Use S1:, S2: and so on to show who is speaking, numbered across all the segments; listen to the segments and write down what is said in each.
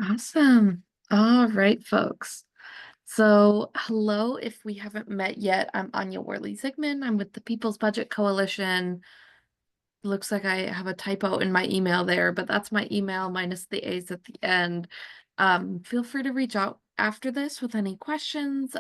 S1: Awesome. All right, folks. So, hello, if we haven't met yet, I'm Anya Worley-Ziegmann. I'm with the People's Budget Coalition. Looks like I have a typo in my email there, but that's my email minus the A's at the end. Feel free to reach out after this with any questions.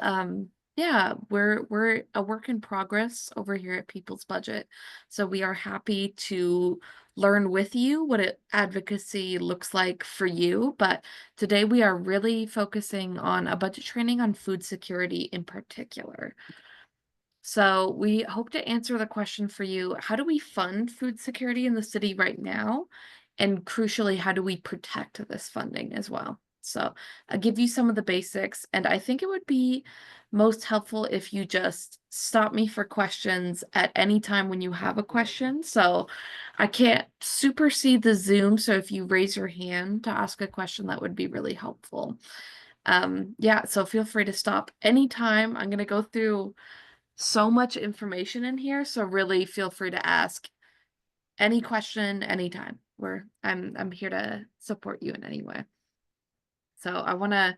S1: Yeah, we're a work in progress over here at People's Budget. So we are happy to learn with you what advocacy looks like for you. But today we are really focusing on a budget training on food security in particular. So we hope to answer the question for you, how do we fund food security in the city right now? And crucially, how do we protect this funding as well? So I'll give you some of the basics, and I think it would be most helpful if you just stop me for questions at any time when you have a question. So I can't supersede the Zoom, so if you raise your hand to ask a question, that would be really helpful. Yeah, so feel free to stop anytime. I'm going to go through so much information in here, so really feel free to ask any question anytime. I'm here to support you in any way. So I want to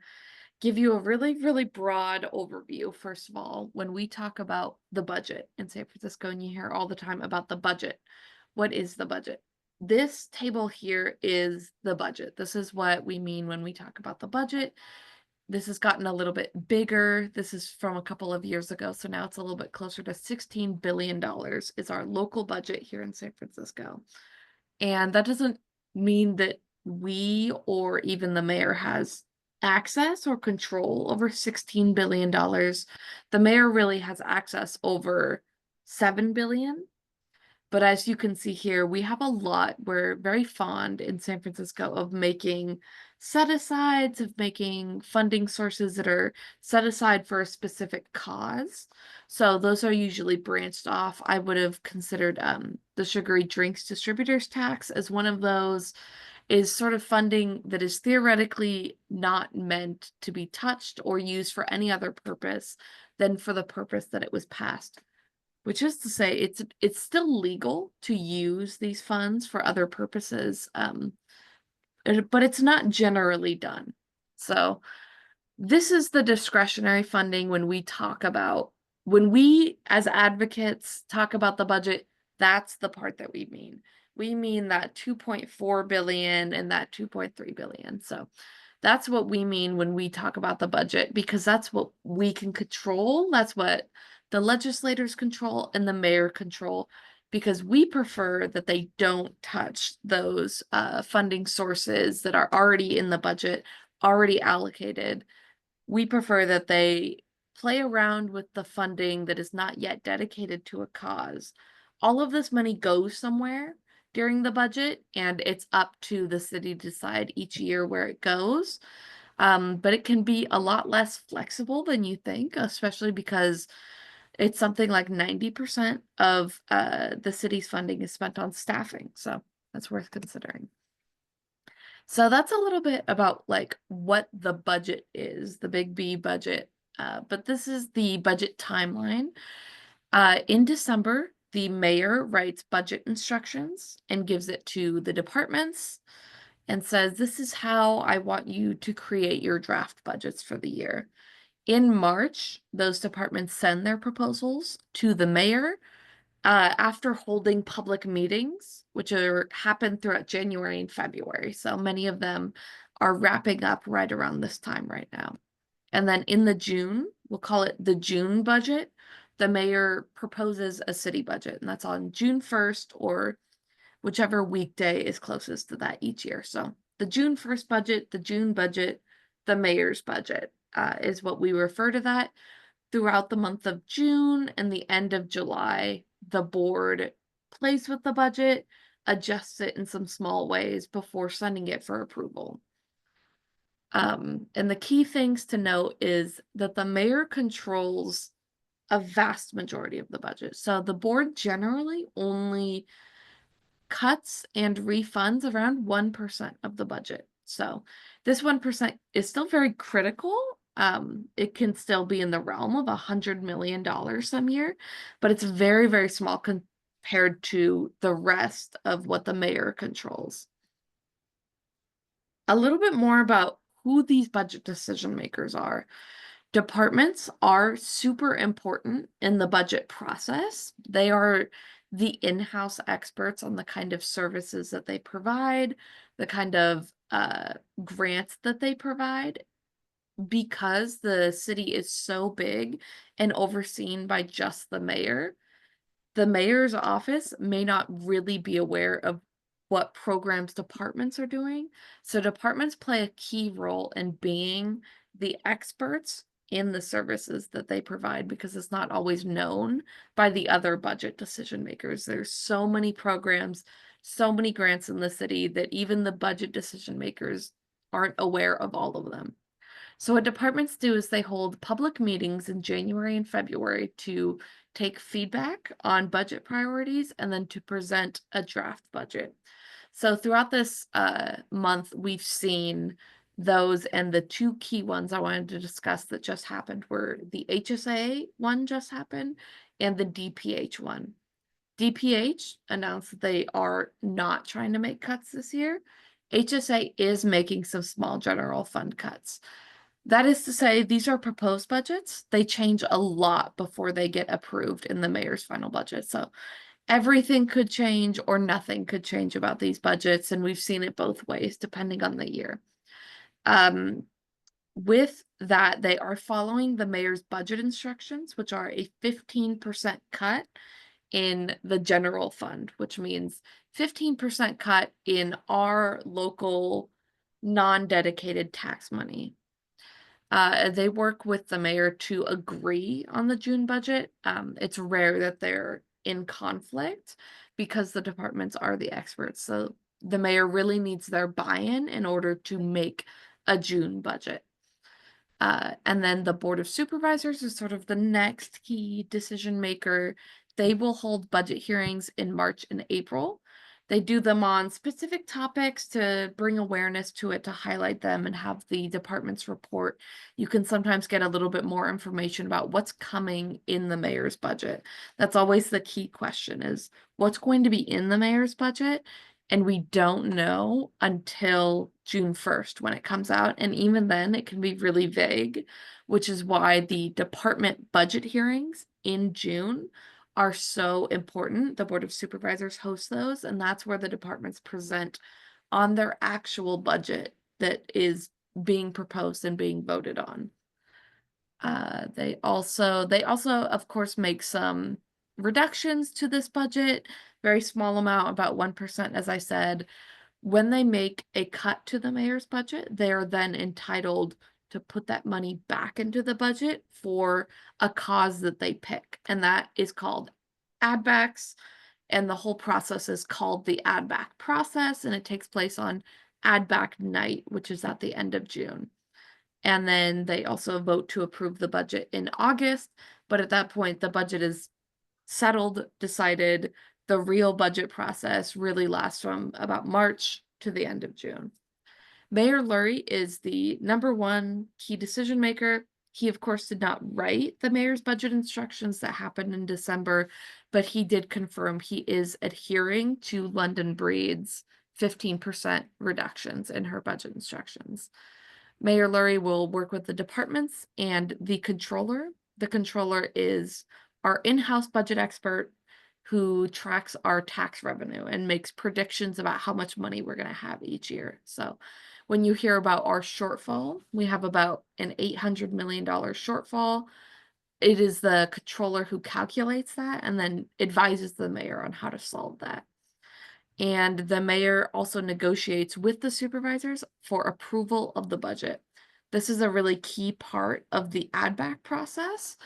S1: give you a really broad overview. First of all, when we talk about the budget in San Francisco, and you hear all the time about the budget, what is the budget? This table here is the budget. This is what we mean when we talk about the budget. This has gotten a little bit bigger. This is from a couple of years ago, so now it's a little bit closer to $16 billion is our local budget here in San Francisco. And that doesn't mean that we or even the mayor has access or control over $16 billion. The mayor really has access over 7 billion. But as you can see here, we have a lot. We're very fond in San Francisco of making set-asides, of making funding sources that are set aside for a specific cause. So those are usually branched off. I would have considered the sugary drinks distributors tax as one of those, is sort of funding that is theoretically not meant to be touched or used for any other purpose than for the purpose that it was passed. Which is to say, it's still legal to use these funds for other purposes, but it's not generally done. So this is the discretionary funding when we as advocates talk about the budget, that's the part that we mean. We mean that 2.4 billion and that 2.3 billion. So that's what we mean when we talk about the budget, because that's what we can control. That's what the legislators control and the mayor control, because we prefer that they don't touch those funding sources that are already in the budget, already allocated. We prefer that they play around with the funding that is not yet dedicated to a cause. All of this money goes somewhere during the budget, and it's up to the city to decide each year where it goes. But it can be a lot less flexible than you think, especially because it's something like 90% of the city's funding is spent on staffing. So that's worth considering. So that's a little bit about like what the budget is, the big B budget. But this is the budget timeline. In December, the mayor writes budget instructions and gives it to the departments and says, this is how I want you to create your draft budgets for the year. In March, those departments send their proposals to the mayor after holding public meetings, which happen throughout January and February. So many of them are wrapping up right around this time right now. And then in the June, we'll call it the June budget, the mayor proposes a city budget, and that's on June 1st or whichever weekday is closest to that each year. So the June 1st budget, the June budget, the mayor's budget is what we refer to that. Throughout the month of June and the end of July, the board plays with the budget, adjusts it in some small ways before sending it for approval. And the key things to note is that the mayor controls a vast majority of the budget. So the board generally only cuts and refunds around 1% of the budget. So this 1% is still very critical. It can still be in the realm of $100 million some year, but it's very small compared to the rest of what the mayor controls. a little bit more about who these budget decision makers are. Departments are super important in the budget process. They are the in-house experts on the kind of services that they provide, the kind of grants that they provide. Because the city is so big and overseen by just the mayor's office may not really be aware of what programs departments are doing. So departments play a key role in being the experts in the services that they provide because it's not always known by the other budget decision makers. There's so many programs, so many grants in the city that even the budget decision makers aren't aware of all of them. So what departments do is they hold public meetings in January and February to take feedback on budget priorities and then to present a draft budget. So throughout this month, we've seen those, and the two key ones I wanted to discuss that just happened were the HSA one just happened and the DPH one. DPH announced that they are not trying to make cuts this year. HSA is making some small general fund cuts. That is to say, these are proposed budgets. They change a lot before they get approved in the mayor's final budget. So everything could change or nothing could change about these budgets, and we've seen it both ways depending on the year. With that, they are following the mayor's budget instructions, which are a 15% cut in the general fund, which means 15% cut in our local non-dedicated tax money. They work with the mayor to agree on the June budget. It's rare that they're in conflict because the departments are the experts. So the mayor really needs their buy-in in order to make a June budget. And then the Board of Supervisors is sort of the next key decision maker. They will hold budget hearings in March and April. They do them on specific topics to bring awareness to it, to highlight them and have the departments report. You can sometimes get a little bit more information about what's coming in the mayor's budget. That's always the key question, is what's going to be in the mayor's budget? And we don't know until June 1st when it comes out. And even then, it can be really vague, which is why the department budget hearings in June are so important. The Board of Supervisors hosts those, and that's where the departments present on their actual budget that is being proposed and being voted on. They also, of course, make some reductions to this budget, very small amount, about 1%, as I said. When they make a cut to the mayor's budget, they are then entitled to put that money back into the budget for a cause that they pick, and that is called add backs, and the whole process is called the add back process, and it takes place on add back night, which is at the end of June. And then they also vote to approve the budget in August, but at that point, the budget is settled, decided. The real budget process really lasts from about March to the end of June. Mayor Lurie is the #1 key decision maker. He, of course, did not write the mayor's budget instructions that happened in December, but he did confirm he is adhering to London Breed's 15% reductions in her budget instructions. Mayor Lurie will work with the departments and the controller. The controller is our in-house budget expert who tracks our tax revenue and makes predictions about how much money we're going to have each year. So when you hear about our shortfall, we have about an $800 million shortfall. It is the controller who calculates that and then advises the mayor on how to solve that. And the mayor also negotiates with the supervisors for approval of the budget. This is a really key part of the add back process,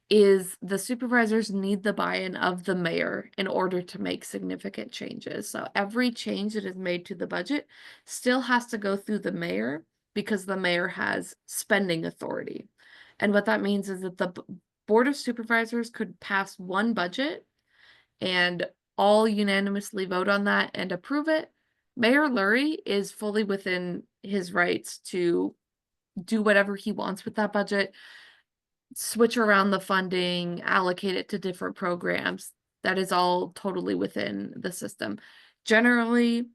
S1: is the supervisors need the buy-in of the mayor in order to make significant changes. So every change that is made to the budget still has to go through the mayor because the mayor has spending authority. And what that means is that the Board of Supervisors could pass one budget and all unanimously vote on that and approve it. Mayor Lurie is fully within his rights to do whatever he wants with that budget, switch around the funding, allocate it to different programs. That is all totally within the system. Generally,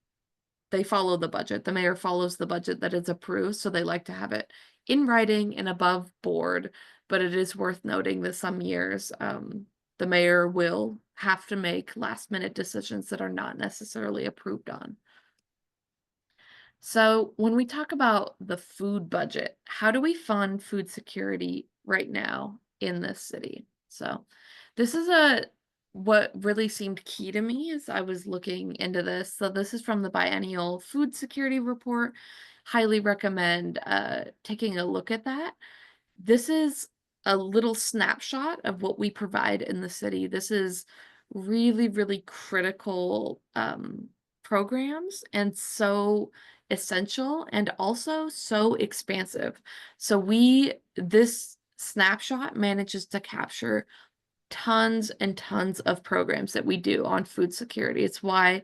S1: they follow the budget. The mayor follows the budget that is approved, so they like to have it in writing and above board. But it is worth noting that some years the mayor will have to make last-minute decisions that are not necessarily approved on. So when we talk about the food budget, how do we fund food security right now in this city? So this is what really seemed key to me as I was looking into this. So this is from the biennial food security report. Highly recommend taking a look at that. This is a little snapshot of what we provide in the city. This is really, really critical programs and so essential and also so expansive. So this snapshot manages to capture tons and tons of programs that we do on food security. It's why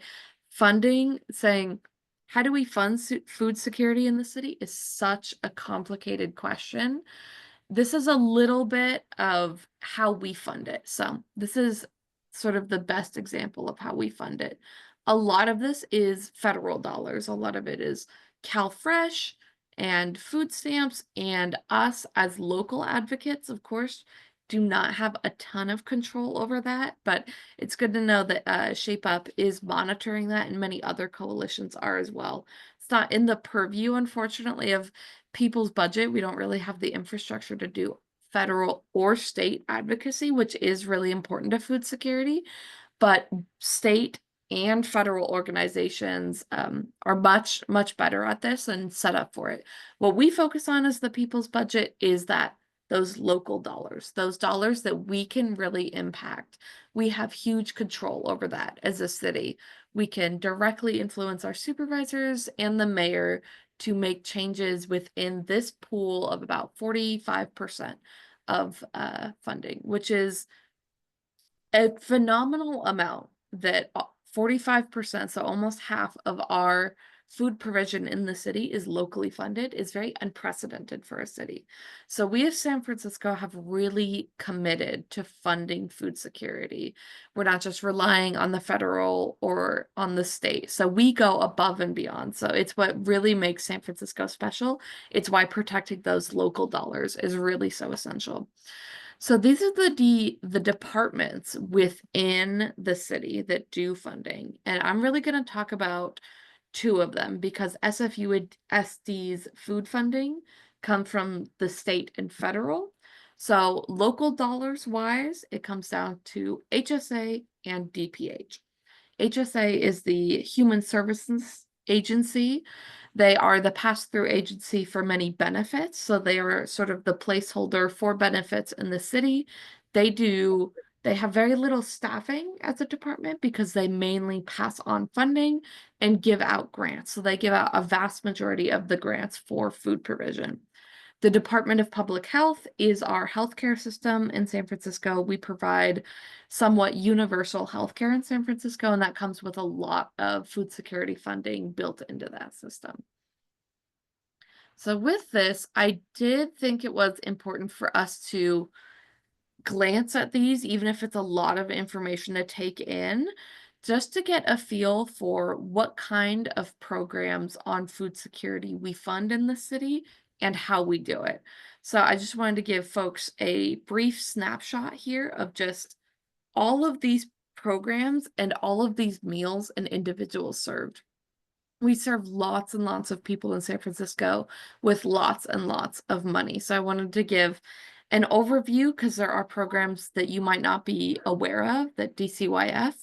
S1: saying, how do we fund food security in the city is such a complicated question. This is a little bit of how we fund it. So this is sort of the best example of how we fund it. A lot of this is federal dollars. A lot of it is CalFresh and food stamps, and us as local advocates, of course, do not have a ton of control over that, but it's good to know that Shape Up is monitoring that, and many other coalitions are as well. It's not in the purview, unfortunately, of people's budget. We don't really have the infrastructure to do federal or state advocacy, which is really important to food security, but state and federal organizations are much, much better at this and set up for it. What we focus on as the people's budget is those local dollars, those dollars that we can really impact. We have huge control over that as a city. We can directly influence our supervisors and the mayor to make changes within this pool of about 45% of funding, which is a phenomenal amount. That 45%, so almost half of our food provision in the city is locally funded, is very unprecedented for a city. So we as San Francisco have really committed to funding food security. We're not just relying on the federal or on the state. So we go above and beyond. So it's what really makes San Francisco special. It's why protecting those local dollars is really so essential. So these are the departments within the city that do funding. And I'm really going to talk about two of them because SFUSD's food funding come from the state and federal. So local dollars wise, it comes down to HSA and DPH. HSA is the Human Services Agency. They are the pass-through agency for many benefits. So they are sort of the placeholder for benefits in the city. They have very little staffing as a department because they mainly pass on funding and give out grants. So they give out a vast majority of the grants for food provision. The Department of Public Health is our healthcare system in San Francisco. We provide somewhat universal healthcare in San Francisco, and that comes with a lot of food security funding built into that system. So with this, I did think it was important for us to glance at these, even if it's a lot of information to take in, just to get a feel for what kind of programs on food security we fund in the city and how we do it. So I just wanted to give folks a brief snapshot here of just all of these programs and all of these meals and individuals served. We serve lots and lots of people in San Francisco with lots and lots of money. So I wanted to give an overview because there are programs that you might not be aware of that DCYF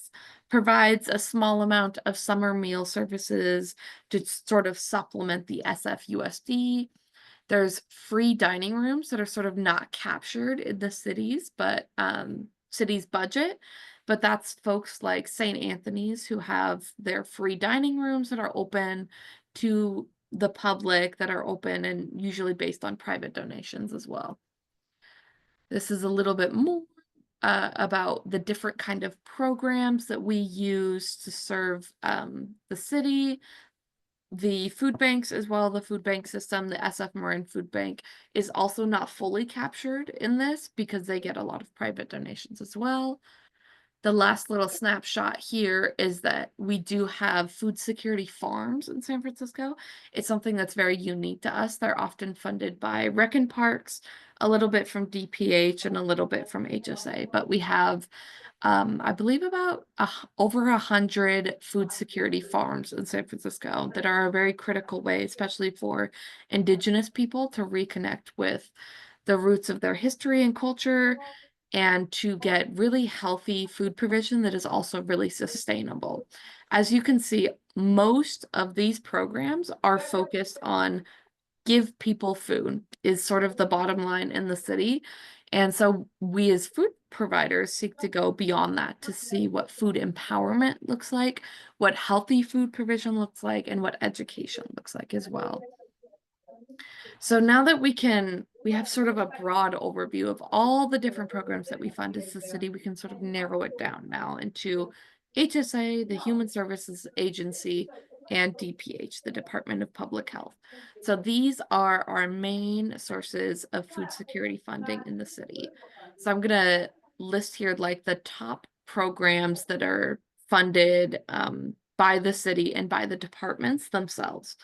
S1: provides a small amount of summer meal services to sort of supplement the SFUSD. There's free dining rooms that are sort of not captured in the city's budget, but that's folks like St. Anthony's who have their free dining rooms that are open to the public, that are open and usually based on private donations as well. This is a little bit more about the different kind of programs that we use to serve the city. The food banks as well, the food bank system, the SF Marin Food Bank is also not fully captured in this because they get a lot of private donations as well. the last little snapshot here is that we do have food security farms in San Francisco. It's something that's very unique to us. They're often funded by rec and parks, a little bit from DPH and a little bit from HSA, but we have I believe about over 100 food security farms in San Francisco that are a very critical way, especially for Indigenous people, to reconnect with the roots of their history and culture and to get really healthy food provision that is also really sustainable. As you can see, most of these programs are focused on give people food is sort of the bottom line in the city. And so we as food providers seek to go beyond that to see what food empowerment looks like, what healthy food provision looks like, and what education looks like as well. So now that we have sort of a broad overview of all the different programs that we fund as the city, we can sort of narrow it down now into HSA, the Human Services Agency, and DPH, the Department of Public Health. So these are our main sources of food security funding in the city. So I'm gonna list here like the top programs that are funded by the city and by the departments themselves.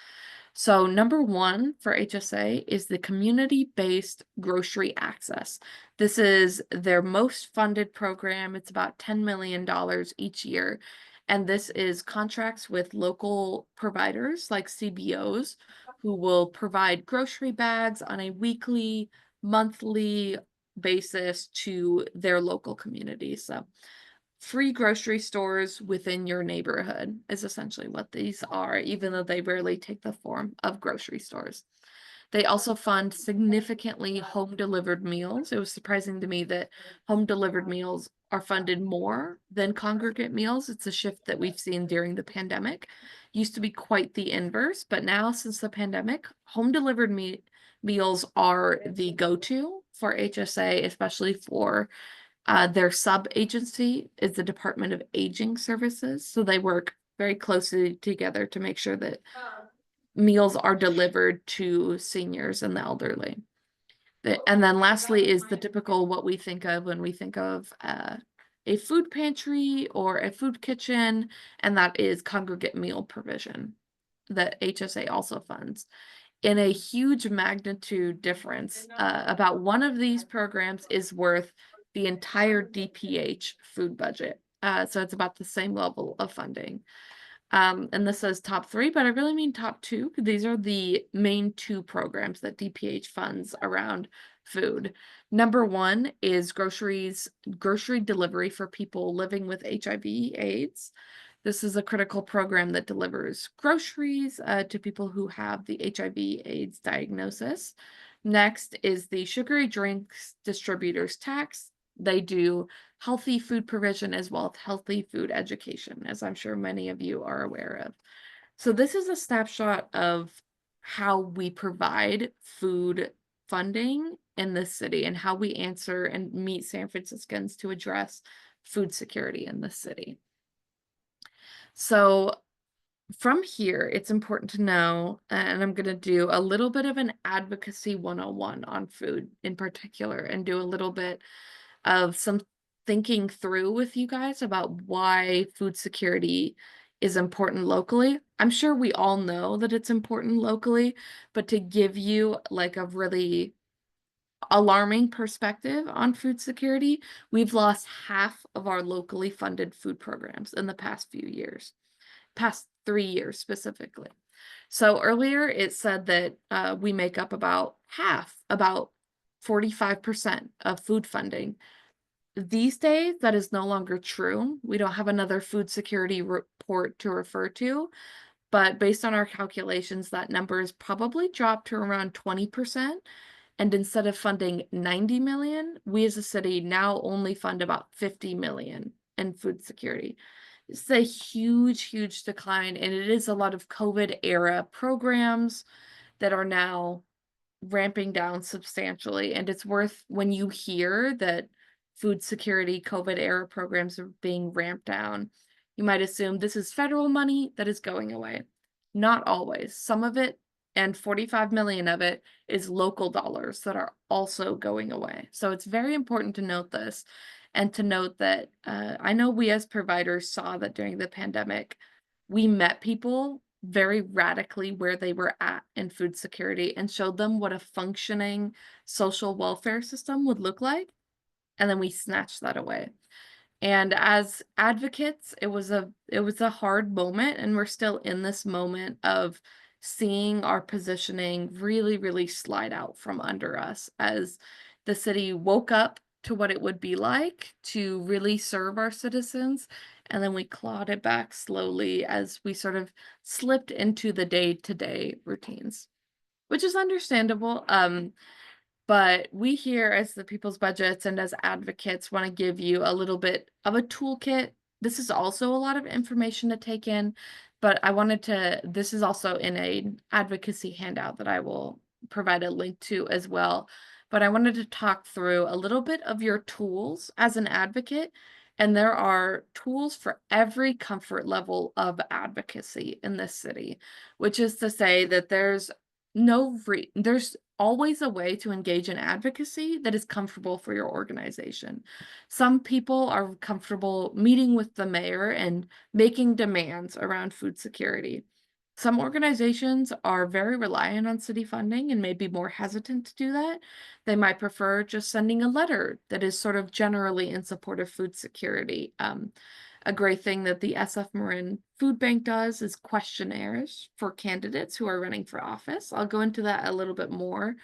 S1: So number one for HSA is the community-based grocery access. This is their most funded program. It's about $10 million each year. And this is contracts with local providers like CBOs who will provide grocery bags on a weekly, monthly basis to their local communities. So free grocery stores within your neighborhood is essentially what these are, even though they rarely take the form of grocery stores. They also fund significantly home delivered meals. It was surprising to me that home delivered meals are funded more than congregate meals. It's a shift that we've seen during the pandemic. Used to be quite the inverse, but now since the pandemic, home delivered meals are the go-to for HSA, especially for their sub-agency is the Department of Aging Services. So they work very closely together to make sure that meals are delivered to seniors and the elderly. And then lastly is the typical what we think of when we think of a food pantry or a food kitchen, and that is congregate meal provision that HSA also funds. In a huge magnitude difference, about one of these programs is worth the entire DPH food budget. So it's about the same level of funding. And this says top three, but I really mean top two. These are the main two programs that DPH funds around food. Number one is grocery delivery for people living with HIV/AIDS. This is a critical program that delivers groceries to people who have the HIV/AIDS diagnosis. Next is the sugary drinks distributors tax. They do healthy food provision as well as healthy food education, as I'm sure many of you are aware of. So this is a snapshot of how we provide food funding in this city and how we answer and meet San Franciscans to address food security in the city. So from here, it's important to know, and I'm going to do a little bit of an advocacy 101 on food in particular, and do a little bit of some thinking through with you guys about why food security is important locally. I'm sure we all know that it's important locally, but to give you like a really alarming perspective on food security, we've lost half of our locally funded food programs in the past few years, past 3 years specifically. So earlier it said that we make up about half, about 45% of food funding. These days, that is no longer true. We don't have another food security report to refer to, but based on our calculations, that number has probably dropped to around 20%. And instead of funding 90 million, we as a city now only fund about 50 million in food security. It's a huge, huge decline, and it is a lot of COVID era programs that are now ramping down substantially. And it's worth when you hear that food security COVID era programs are being ramped down, you might assume this is federal money that is going away. Not always. Some of it, and 45 million of it, is local dollars that are also going away. So it's very important to note this. and to note that I know we as providers saw that during the pandemic, we met people very radically where they were at in food security and showed them what a functioning social welfare system would look like, and then we snatched that away. And as advocates, it was a hard moment, and we're still in this moment of seeing our positioning really, really slide out from under us as the city woke up to what it would be like to really serve our citizens, and then we clawed it back slowly as we sort of slipped into the day-to-day routines, which is understandable. But we here as the People's Budgets and as advocates want to give you a little bit of a toolkit. This is also a lot of information to take in, but this is also in an advocacy handout that I will provide a link to as well. But I wanted to talk through a little bit of your tools as an advocate. And there are tools for every comfort level of advocacy in this city, which is to say that there's always a way to engage in advocacy that is comfortable for your organization. Some people are comfortable meeting with the mayor and making demands around food security. Some organizations are very reliant on city funding and may be more hesitant to do that. They might prefer just sending a letter that is sort of generally in support of food security. A great thing that the SF Marin Food Bank does is questionnaires for candidates who are running for office. I'll go into that a little bit more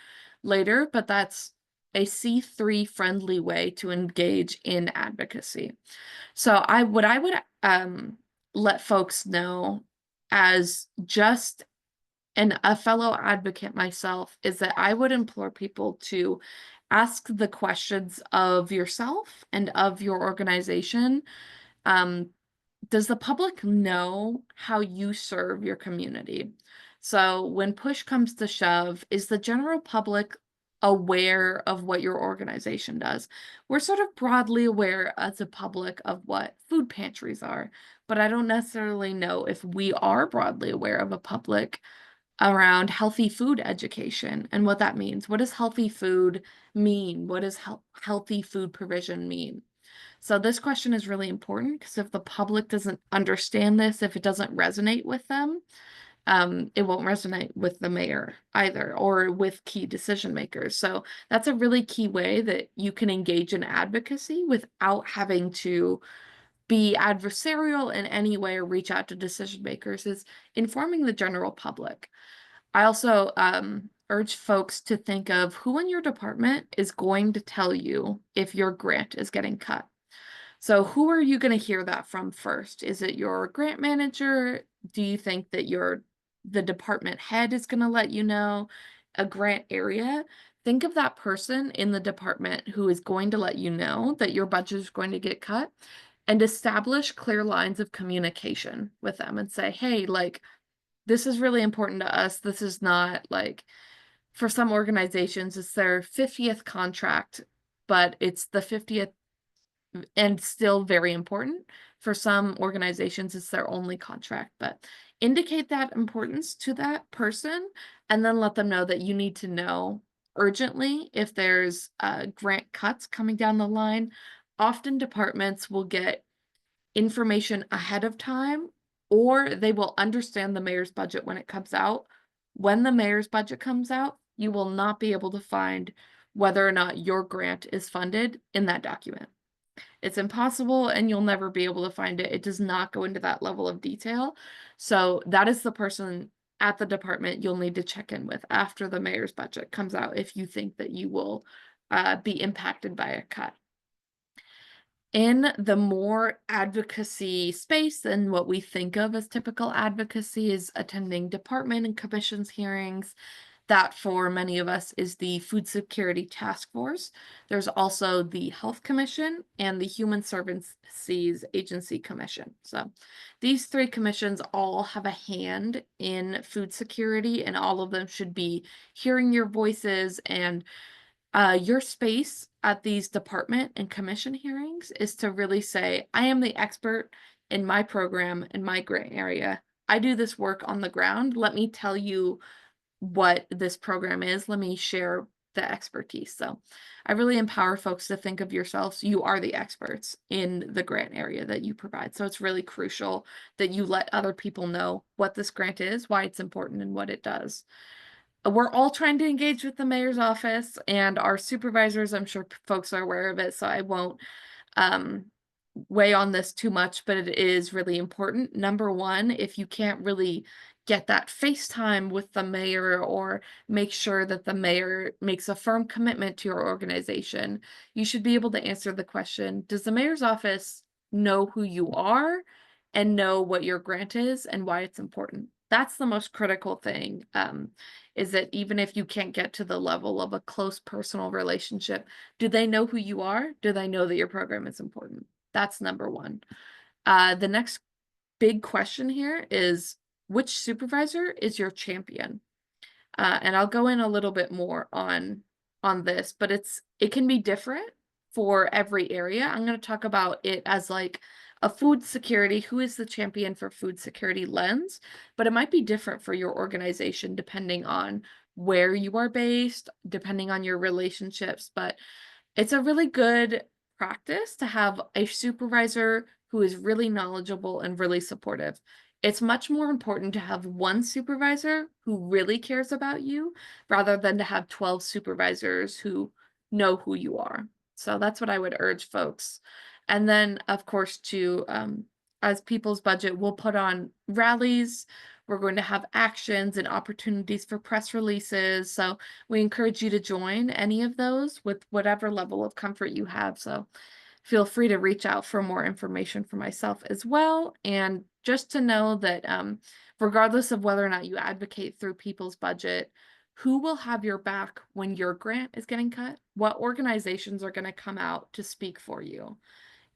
S1: later, but that's a C3 friendly way to engage in advocacy. So what I would let folks know as just a fellow advocate myself is that I would implore people to ask the questions of yourself and of your organization. Does the public know how you serve your community? So when push comes to shove, is the general public aware of what your organization does? We're sort of broadly aware as a public of what food pantries are, but I don't necessarily know if we are broadly aware of a public around healthy food education and what that means. What does healthy food mean? What does healthy food provision mean? So this question is really important because if the public doesn't understand this, if it doesn't resonate with them, it won't resonate with the mayor either or with key decision makers. So that's a really key way that you can engage in advocacy without having to be adversarial in any way or reach out to decision makers, is informing the general public. I also urge folks to think of who in your department is going to tell you if your grant is getting cut. So who are you going to hear that from first? Is it your grant manager? Do you think that the department head is going to let you know? A grant area? Think of that person in the department who is going to let you know that your budget is going to get cut, and establish clear lines of communication with them and say, hey, like, this is really important to us. This is not like, for some organizations, it's their 50th contract, but it's the 50th and still very important. For some organizations, it's their only contract, but indicate that importance to that person and then let them know that you need to know urgently if there's grant cuts coming down the line. Often departments will get information ahead of time, or they will understand the mayor's budget when it comes out. When the mayor's budget comes out, you will not be able to find whether or not your grant is funded in that document. It's impossible, and you'll never be able to find it. It does not go into that level of detail. So that is the person at the department you'll need to check in with after the mayor's budget comes out if you think that you will be impacted by a cut. In the more advocacy space than what we think of as typical advocacy is attending department and commissions hearings. That for many of us is the Food Security Task Force. There's also the Health Commission and the Human Services Agency Commission. So these three commissions all have a hand in food security, and all of them should be hearing your voices. And your space at these department and commission hearings is to really say, I am the expert in my program, in my grant area. I do this work on the ground. Let me tell you what this program is. Let me share the expertise. So I really empower folks to think of yourselves. You are the experts in the grant area that you provide. So it's really crucial that you let other people know what this grant is, why it's important, and what it does. We're all trying to engage with the mayor's office and our supervisors. I'm sure folks are aware of it, so I won't um, weigh on this too much, but it is really important. Number one, if you can't really get that FaceTime with the mayor or make sure that the mayor makes a firm commitment to your organization, you should be able to answer the question, does the mayor's office know who you are and know what your grant is and why it's important? That's the most critical thing, is that even if you can't get to the level of a close personal relationship, do they know who you are? Do they know that your program is important? That's number one. The next big question here is, which supervisor is your champion? And I'll go in a little bit more on this, but it can be different for every area. I'm going to talk about it as like a food security, who is the champion for food security lens, but it might be different for your organization depending on where you are based, depending on your relationships, but it's a really good practice to have a supervisor who is really knowledgeable and really supportive. It's much more important to have one supervisor who really cares about you rather than to have 12 supervisors who know who you are. So that's what I would urge folks. And then, of course, as People's Budget, we'll put on rallies. We're going to have actions and opportunities for press releases. So we encourage you to join any of those with whatever level of comfort you have. So feel free to reach out for more information for myself as well. And just to know that regardless of whether or not you advocate through People's Budget, who will have your back when your grant is getting cut? What organizations are going to come out to speak for you?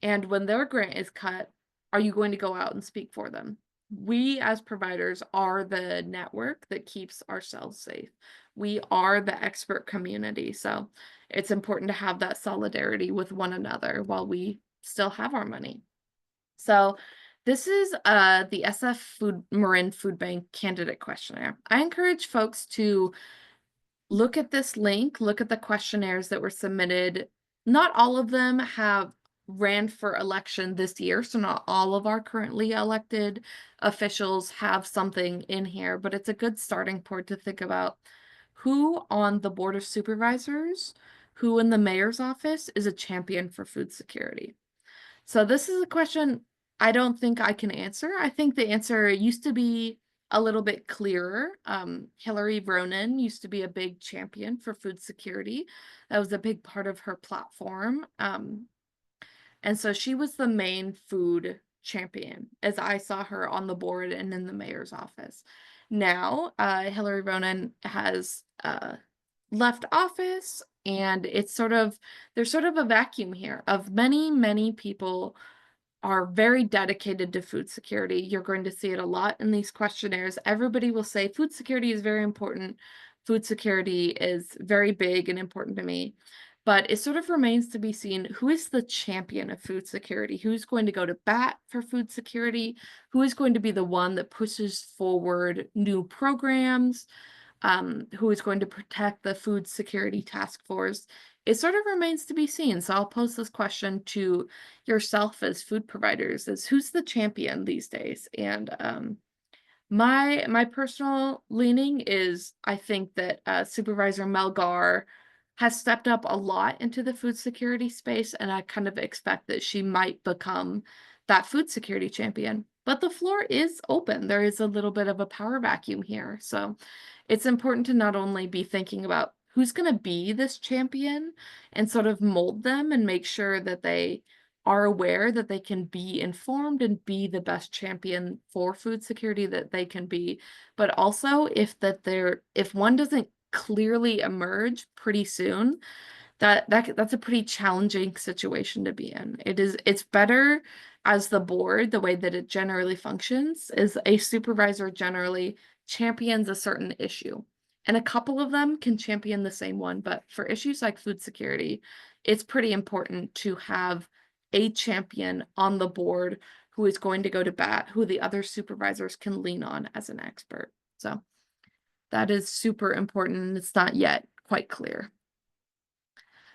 S1: And when their grant is cut, are you going to go out and speak for them? We as providers are the network that keeps ourselves safe. We are the expert community. So it's important to have that solidarity with one another while we still have our money. So this is the SF Marin Food Bank candidate questionnaire. I encourage folks to look at this link, look at the questionnaires that were submitted. Not all of them have ran for election this year, so not all of our currently elected officials have something in here, but it's a good starting point to think about who on the Board of Supervisors, who in the mayor's office is a champion for food security. So this is a question I don't think I can answer. I think the answer used to be a little bit clearer. Hillary Ronan used to be a big champion for food security. That was a big part of her platform. And so she was the main food champion as I saw her on the board and in the mayor's office. Now, Hillary Ronan has left office, and there's sort of a vacuum here of many people are very dedicated to food security. You're going to see it a lot in these questionnaires. Everybody will say food security is very important. Food security is very big and important to me. But it sort of remains to be seen who is the champion of food security, who's going to go to bat for food security, who is going to be the one that pushes forward new programs, who is going to protect the food security task force. It sort of remains to be seen. So I'll pose this question to yourself as food providers: is who's the champion these days? And my personal leaning is I think that Supervisor Melgar has stepped up a lot into the food security space, and I kind of expect that she might become that food security champion. But the floor is open. There is a little bit of a power vacuum here. So it's important to not only be thinking about who's going to be this champion and sort of mold them and make sure that they are aware that they can be informed and be the best champion for food security that they can be, but also if one doesn't clearly emerge pretty soon, that's a pretty challenging situation to be in. It's better as the board, the way that it generally functions is a supervisor generally champions a certain issue. And a couple of them can champion the same one, but for issues like food security, it's pretty important to have a champion on the board who is going to go to bat, who the other supervisors can lean on as an expert. So that is super important, and it's not yet quite clear.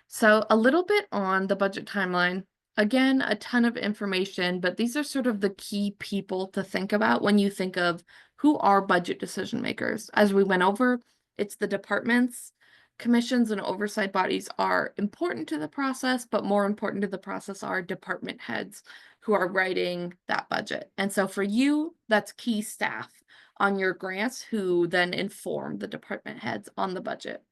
S1: So a little bit on the budget timeline. Again, a ton of information, but these are sort of the key people to think about when you think of who are budget decision makers. As we went over, it's the departments, commissions, and oversight bodies are important to the process, but more important to the process are department heads who are writing that budget. And so for you, that's key staff on your grants who then inform the department heads on the budget.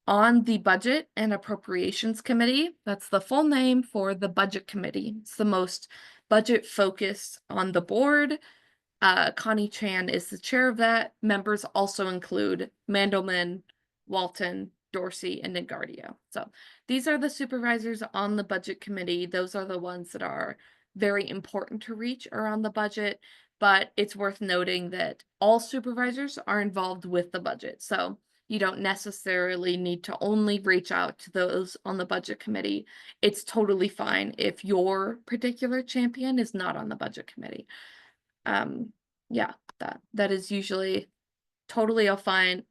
S1: On the Budget and Appropriations Committee, that's the full name for the Budget Committee. It's the most budget focused on the board. Connie Chan is the chair of that. Members also include Mandelman, Walton, Dorsey, and Negardio. So these are the supervisors on the Budget Committee. Those are the ones that are very important to reach around the budget, but it's worth noting that all supervisors are involved with the budget. So you don't necessarily need to only reach out to those on the budget committee. It's totally fine if your particular champion is not on the budget committee. Yeah, that is usually totally fine.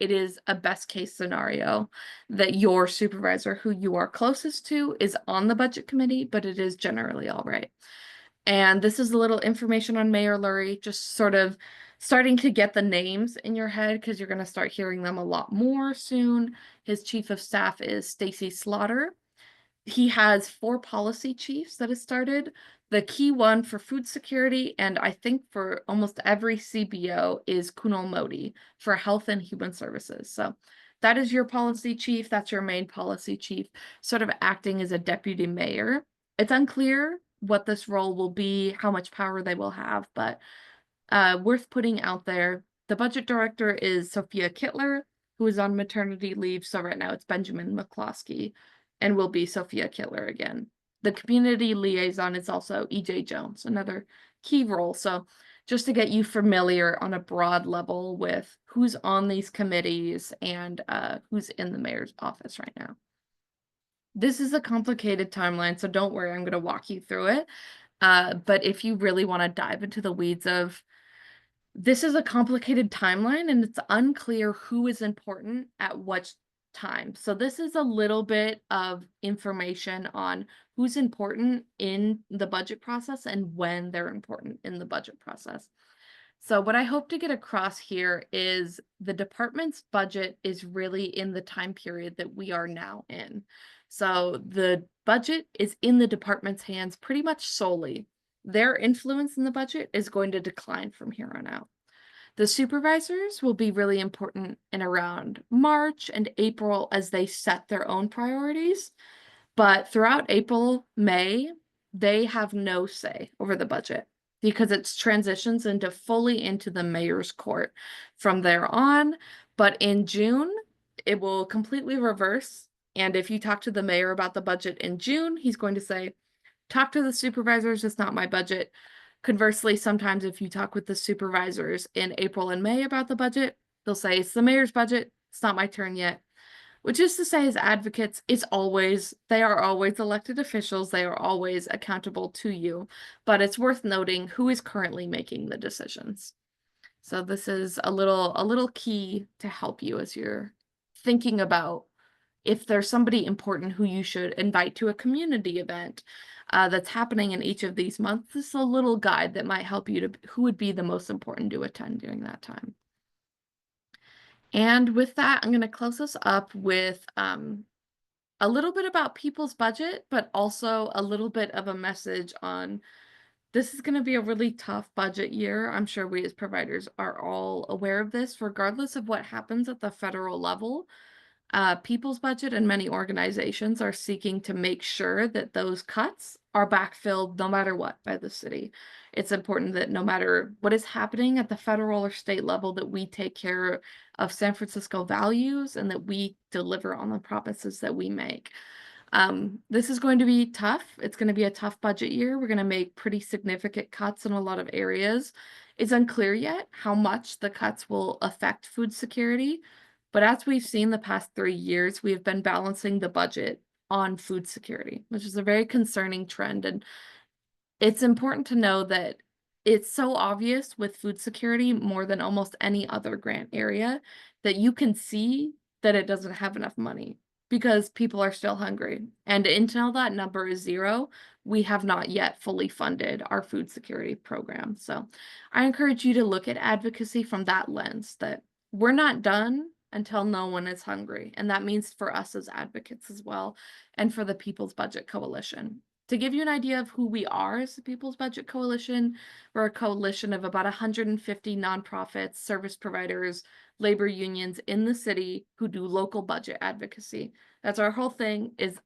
S1: It is a best case scenario that your supervisor who you are closest to is on the budget committee, but it is generally all right. And this is a little information on Mayor Lurie, just sort of starting to get the names in your head because you're going to start hearing them a lot more soon. His chief of staff is Stacy Slaughter. He has 4 policy chiefs that has started. The key one for food security, and I think for almost every CBO, is Kunal Modi for health and human services. So that is your policy chief. That's your main policy chief, sort of acting as a deputy mayor. It's unclear what this role will be, how much power they will have, but worth putting out there. The budget director is Sophia Kittler, who is on maternity leave. So right now it's Benjamin McCloskey and will be Sophia Kittler again. The community liaison is also EJ Jones, another key role. So just to get you familiar on a broad level with who's on these committees and who's in the mayor's office right now. This is a complicated timeline, so don't worry, I'm going to walk you through it. But if you really want to dive into the weeds of this is a complicated timeline and it's unclear who is important at what time. So this is a little bit of information on who's important in the budget process and when they're important in the budget process. So what I hope to get across here is the department's budget is really in the time period that we are now in. So the budget is in the department's hands pretty much solely. Their influence in the budget is going to decline from here on out. The supervisors will be really important in around March and April as they set their own priorities. But throughout April, May, they have no say over the budget because it transitions into fully into the mayor's court from there on. But in June, it will completely reverse. And if you talk to the mayor about the budget in June, he's going to say, talk to the supervisors, it's not my budget. Conversely, sometimes if you talk with the supervisors in April and May about the budget, they'll say, it's the mayor's budget, it's not my turn yet. Which is to say, as advocates, they are always elected officials, they are always accountable to you, but it's worth noting who is currently making the decisions. So this is a little key to help you as you're thinking about if there's somebody important who you should invite to a community event that's happening in each of these months. This is a little guide that might help you to who would be the most important to attend during that time. And with that, I'm going to close us up with a little bit about people's budget, but also a little bit of a message on this is going to be a really tough budget year. I'm sure we as providers are all aware of this, regardless of what happens at the federal level. People's budget and many organizations are seeking to make sure that those cuts are backfilled no matter what by the city. It's important that no matter what is happening at the federal or state level, that we take care of San Francisco values and that we deliver on the promises that we make. This is going to be tough. It's going to be a tough budget year. We're going to make pretty significant cuts in a lot of areas. It's unclear yet how much the cuts will affect food security. But as we've seen the past 3 years, we have been balancing the budget on food security, which is a very concerning trend. And it's important to know that it's so obvious with food security more than almost any other grant area that you can see that it doesn't have enough money because people are still hungry. And until that number is zero, we have not yet fully funded our food security program. So I encourage you to look at advocacy from that lens, that we're not done until no one is hungry. And that means for us as advocates as well, and for the People's Budget Coalition. To give you an idea of who we are as the People's Budget Coalition, we're a coalition of about 150 nonprofits, service providers, labor unions in the city who do local budget advocacy. That's our whole thing, is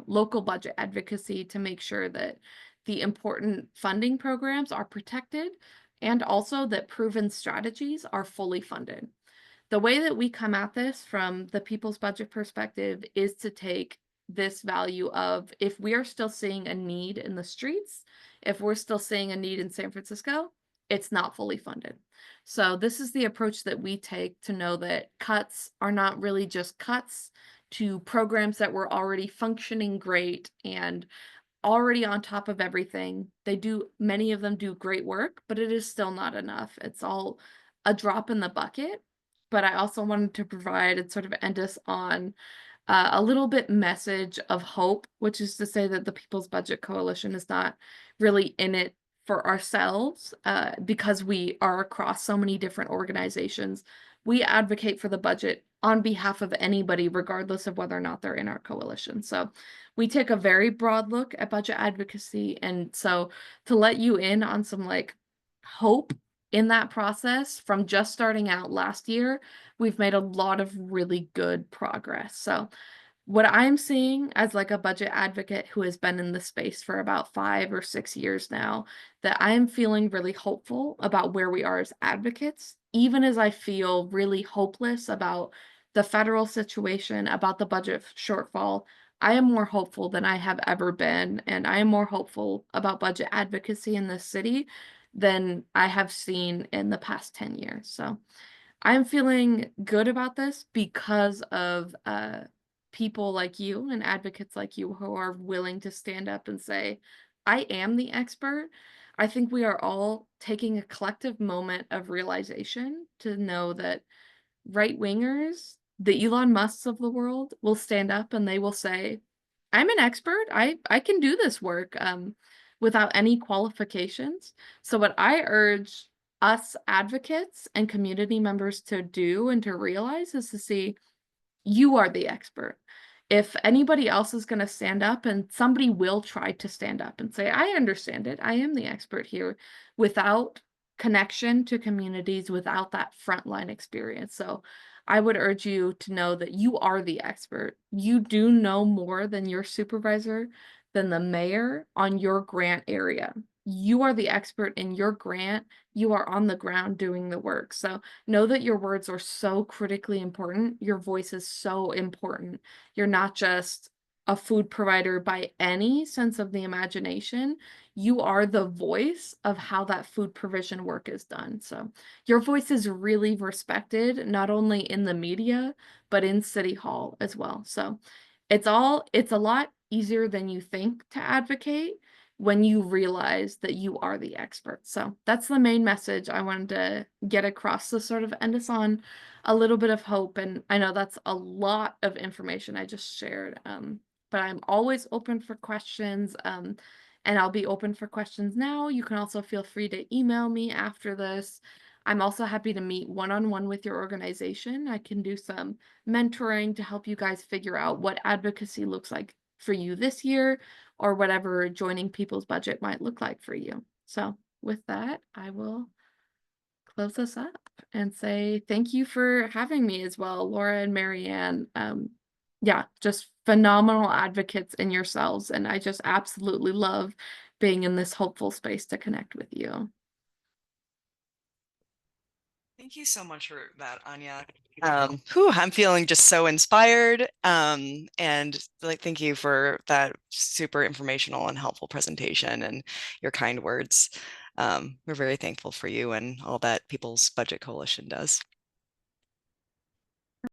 S1: local budget advocacy, to make sure that the important funding programs are protected and also that proven strategies are fully funded. The way that we come at this from the People's Budget perspective is to take this value of, if we are still seeing a need in the streets, if we're still seeing a need in San Francisco, it's not fully funded. So this is the approach that we take, to know that cuts are not really just cuts to programs that were already functioning great and already on top of everything. Many of them do great work, but it is still not enough. It's all a drop in the bucket. But I also wanted to provide and sort of end us on a little bit message of hope, which is to say that the People's Budget Coalition is not really in it for ourselves, because we are across so many different organizations. We advocate for the budget on behalf of anybody, regardless of whether or not they're in our coalition. So we take a very broad look at budget advocacy. And so to let you in on some like hope in that process, from just starting out last year, we've made a lot of really good progress. So what I'm seeing as like a budget advocate who has been in the space for about 5 or 6 years now, that I am feeling really hopeful about where we are as advocates, even as I feel really hopeless about the federal situation, about the budget shortfall. I am more hopeful than I have ever been, and I am more hopeful about budget advocacy in this city than I have seen in the past 10 years. So I'm feeling good about this because of people like you and advocates like you who are willing to stand up and say, I am the expert. I think we are all taking a collective moment of realization to know that right-wingers, the Elon Musks of the world, will stand up and they will say, I'm an expert. I can do this work without any qualifications. So what I urge us advocates and community members to do and to realize is to see, you are the expert. If anybody else is going to stand up, and somebody will try to stand up and say, I understand it, I am the expert here, without connection to communities, without that frontline experience. So I would urge you to know that you are the expert. You do know more than your supervisor, than the mayor on your grant area. You are the expert in your grant. You are on the ground doing the work. So know that your words are so critically important. Your voice is so important. You're not just a food provider by any sense of the imagination. You are the voice of how that food provision work is done. So your voice is really respected, not only in the media, but in City Hall as well. So it's a lot easier than you think to advocate when you realize that you are the expert. So that's the main message I wanted to get across, to sort of end us on a little bit of hope. And I know that's a lot of information I just shared, but I'm always open for questions, and I'll be open for questions now. You can also feel free to email me after this. I'm also happy to meet one-on-one with your organization. I can do some mentoring to help you guys figure out what advocacy looks like for you this year, or whatever joining People's Budget might look like for you. So with that, I will close us up and say thank you for having me as well, Laura and Marianne. Yeah, just phenomenal advocates in yourselves. And I just absolutely love being in this hopeful space to connect with you.
S2: Thank you so much for that, Anya. I'm feeling just so inspired. And like, thank you for that super informational and helpful presentation and your kind words. We're very thankful for you and all that People's Budget Coalition does.